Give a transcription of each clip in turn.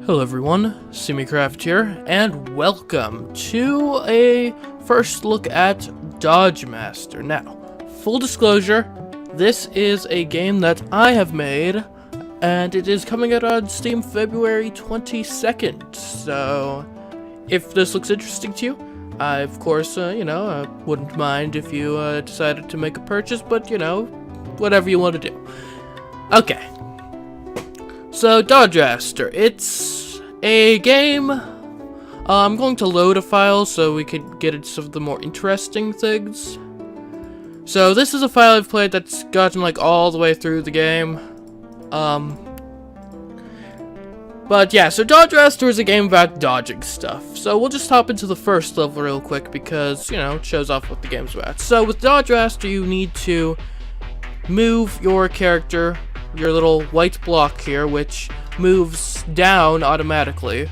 Hello everyone, CMeeCraft here, and welcome to a first look at Dodge Master. Now, full disclosure, this is a game that I have made, and it is coming out on Steam February 22nd, so if this looks interesting to you, I, of course, wouldn't mind if you decided to make a purchase, but, whatever you want to do. Okay. So, Dodge Master, it's a game. I'm going to load a file so we could get into some of the more interesting things. So, this is a file I've played that's gotten, like, all the way through the game. But yeah, so Dodge Master is a game about dodging stuff. So, we'll just hop into the first level real quick because, it shows off what the game's about. So, with Dodge Master, you need to move your character, your little white block here, which moves down automatically,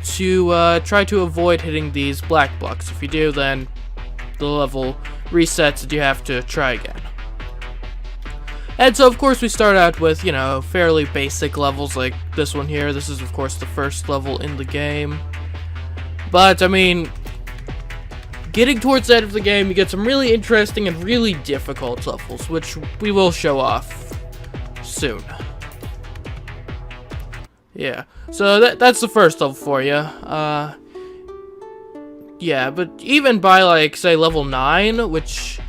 to try to avoid hitting these black blocks. If you do, then the level resets and you have to try again. And so, of course, we start out with, fairly basic levels like this one here. This is, of course, the first level in the game. But, I mean, getting towards the end of the game, you get some really interesting and really difficult levels, which we will show off soon. Yeah, so that's the first level for you. Yeah, but even by, like, say, level 9, which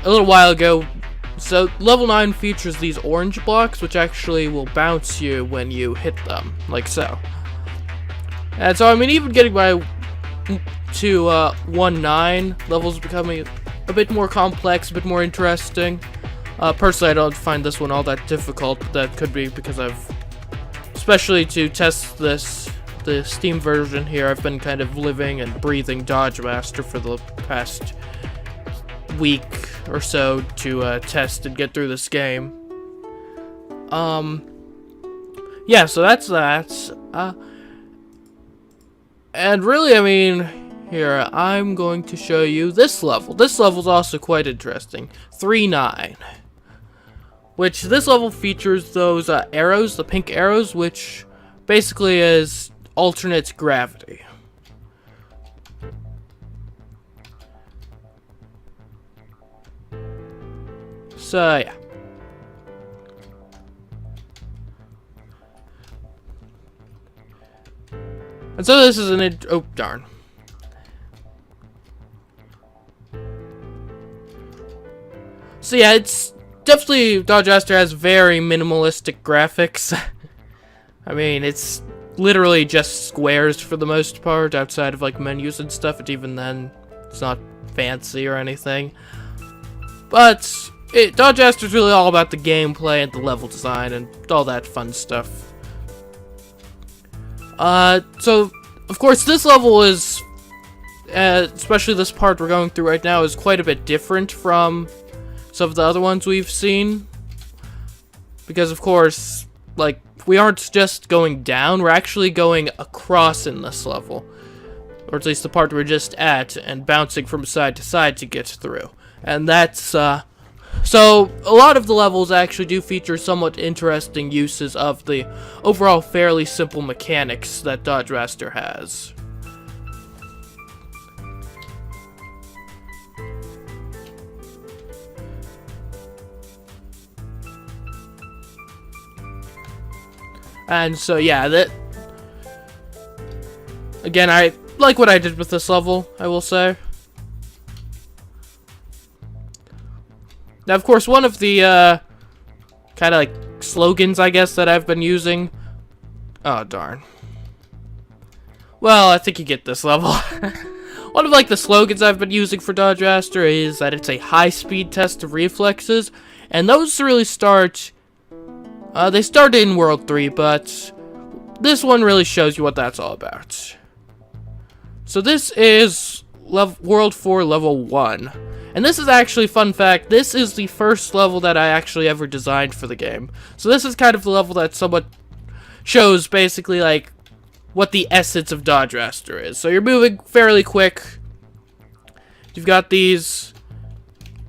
a little while ago, so level 9 features these orange blocks, which actually will bounce you when you hit them, like so. And so, I mean, even getting by to 1-9, levels becoming a bit more complex, a bit more interesting. Personally, I don't find this one all that difficult, but that could be because especially to test the Steam version here, I've been kind of living and breathing Dodge Master for the past week or so to test and get through this game. Yeah, so that's that. And really, I mean, here, I'm going to show you this level. This level's also quite interesting. 3-9. Which, this level features those arrows, the pink arrows, which basically is alternate gravity. So, yeah. And so this is oh, darn. So yeah, it's definitely, Dodge Master has very minimalistic graphics. I mean, it's literally just squares for the most part, outside of, like, menus and stuff, and even then, it's not fancy or anything. But Dodge Master is really all about the gameplay and the level design and all that fun stuff. So, of course, this level is, especially this part we're going through right now, is quite a bit different from some of the other ones we've seen, because of course, like, we aren't just going down, we're actually going across in this level, or at least the part we're just at, and bouncing from side to side to get through. And that's so a lot of the levels actually do feature somewhat interesting uses of the overall fairly simple mechanics that Dodge Master has. And so, yeah, again, I like what I did with this level, I will say. Now, of course, one of the, kind of, like, slogans, I guess, that I've been using. Oh, darn. Well, I think you get this level. One of, like, the slogans I've been using for Dodge Master is that it's a high-speed test of reflexes. And those really start, they start in World 3, but this one really shows you what that's all about. So this is World 4, Level 1. And this is actually, fun fact, this is the first level that I actually ever designed for the game. So this is kind of the level that somewhat shows, basically, like, what the essence of Dodge Master is. So you're moving fairly quick. You've got these,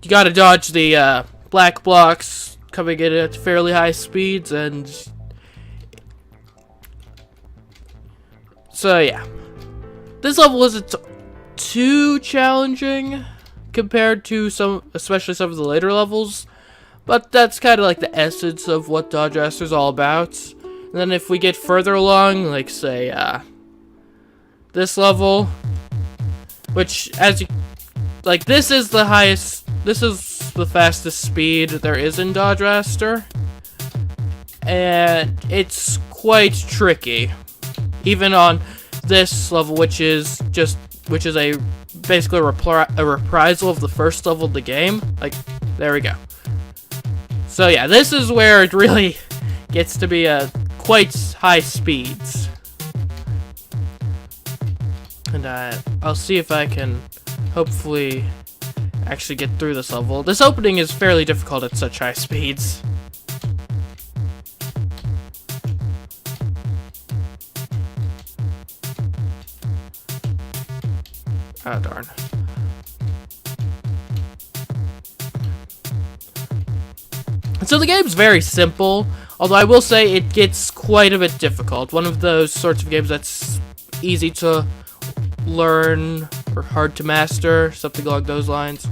you gotta dodge the, black blocks coming in at fairly high speeds, and So yeah, this level isn't too challenging compared to especially some of the later levels, but that's kind of like the essence of what Dodge Raster is all about. And then if we get further along, like say this level, which as you like, this is the fastest speed there is in Dodge Raster, and it's quite tricky, even on this level, which is basically a reprisal of the first level of the game. Like, there we go. So yeah, this is where it really gets to be quite high speeds. And I'll see if I can hopefully actually get through this level. This opening is fairly difficult at such high speeds. Oh, darn. So the game's very simple, although I will say it gets quite a bit difficult. One of those sorts of games that's easy to learn or hard to master, something along those lines.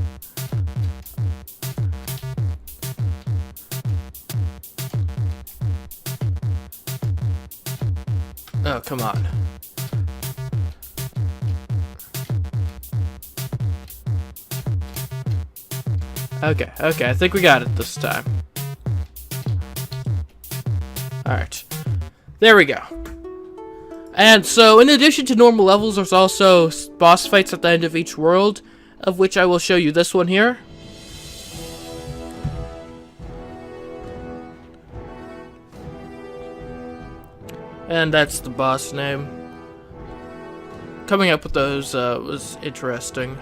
Oh, come on. Okay, I think we got it this time. Alright. There we go. And so, in addition to normal levels, there's also boss fights at the end of each world, of which I will show you this one here. And that's the boss name. Coming up with those was interesting.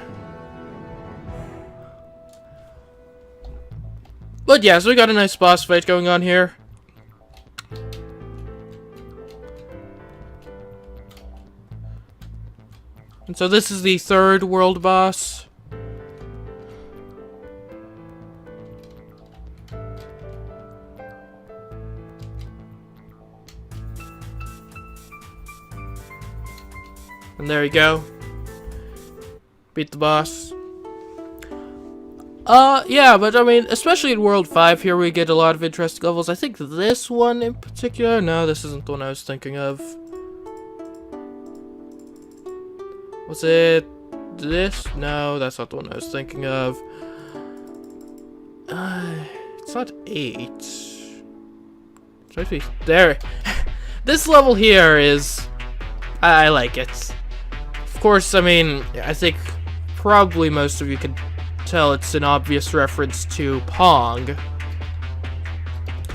But yeah, so we got a nice boss fight going on here. And so this is the third world boss. And there you go. Beat the boss. Yeah, but I mean, especially in World 5 here, we get a lot of interesting levels. I think this one in particular, no, this isn't the one I was thinking of. Was it this? No, that's not the one I was thinking of. It's not 8. It's supposed to be there. This level here is, I like it. Of course, I mean, I think probably most of you could tell it's an obvious reference to Pong.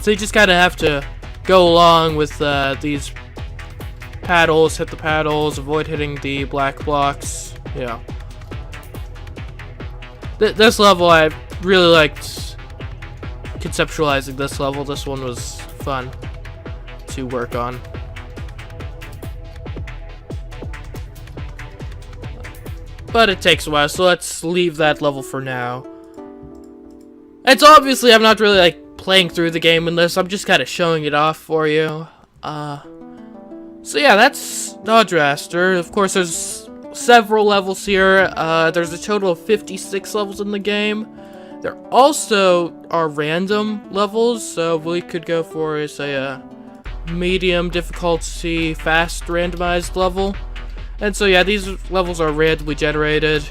So you just kind of have to go along with these paddles, hit the paddles, avoid hitting the black blocks. Yeah. This level, I really liked conceptualizing this level. This one was fun to work on. But it takes a while, so let's leave that level for now. It's obviously, I'm not really like playing through the game in this, I'm just kind of showing it off for you. So yeah, that's Dodge Raster. Of course, there's several levels here. There's a total of 56 levels in the game. There also are random levels, so we could go for, say, a medium difficulty, fast randomized level. And so yeah, these levels are randomly generated.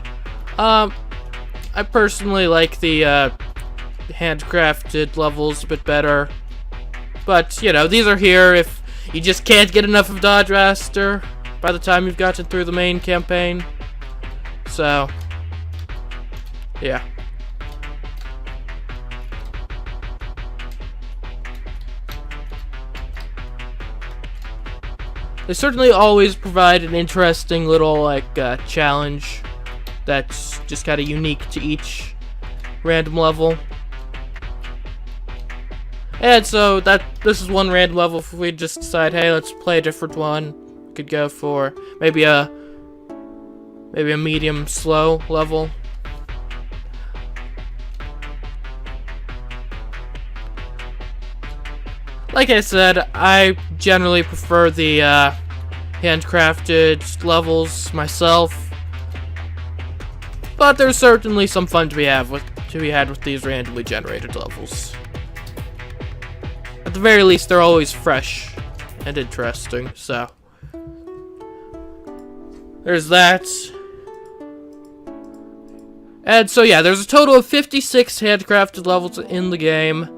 I personally like the handcrafted levels a bit better. But, you know, these are here if you just can't get enough of Dodge Raster by the time you've gotten through the main campaign. So, yeah. They certainly always provide an interesting little, like, challenge that's just kind of unique to each random level. And so this is one random level. If we just decide, hey, let's play a different one, we could go for maybe a medium slow level. Like I said, I generally prefer the handcrafted levels myself, but there's certainly some fun to be had with these randomly generated levels. At the very least, they're always fresh and interesting, so there's that. And so yeah, there's a total of 56 handcrafted levels in the game.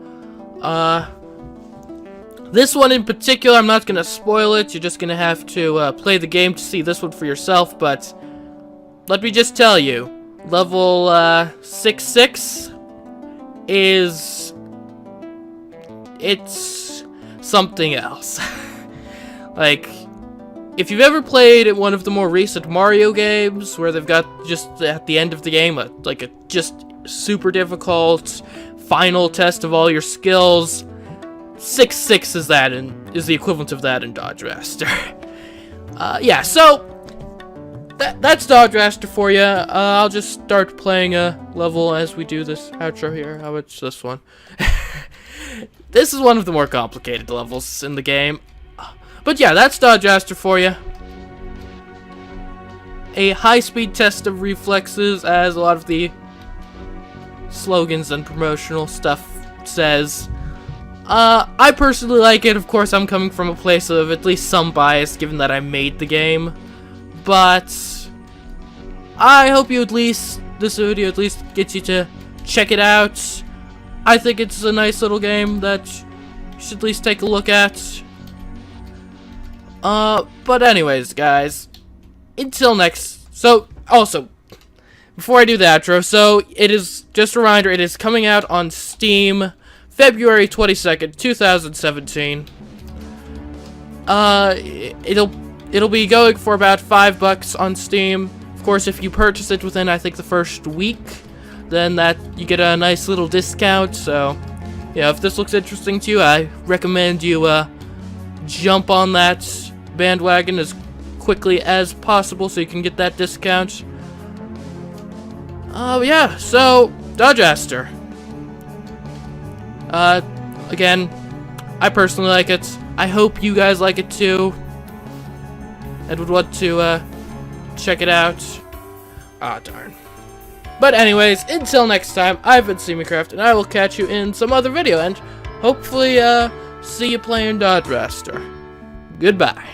This one in particular, I'm not going to spoil it. You're just going to have to play the game to see this one for yourself. But let me just tell you, level 66 is... it's something else. Like, if you've ever played one of the more recent Mario games, where they've got just at the end of the game, a just super difficult final test of all your skills, 6-6 is that, and is the equivalent of that in Dodge Raster. Yeah, so that's Dodge Raster for you. I'll just start playing a level as we do this outro here. How about this one? This is one of the more complicated levels in the game. But yeah, that's Dodge Raster for you. A high-speed test of reflexes, as a lot of the slogans and promotional stuff says. I personally like it. Of course, I'm coming from a place of at least some bias, given that I made the game. But I hope this video at least gets you to check it out. I think it's a nice little game that you should at least take a look at. But anyways, guys, until next. So, also, before I do the outro, so it is just a reminder, it is coming out on Steam February 22nd, 2017. It'll be going for about $5 on Steam. Of course, if you purchase it within, I think, the first week, then you get a nice little discount. So, yeah, if this looks interesting to you, I recommend you jump on that bandwagon as quickly as possible so you can get that discount. Yeah, so Dodge Raster. Again, I personally like it. I hope you guys like it too, and would want to check it out. Ah, darn. But anyways, until next time, I've been CMeeCraft, and I will catch you in some other video, and hopefully see you playing Dodge Raster. Goodbye.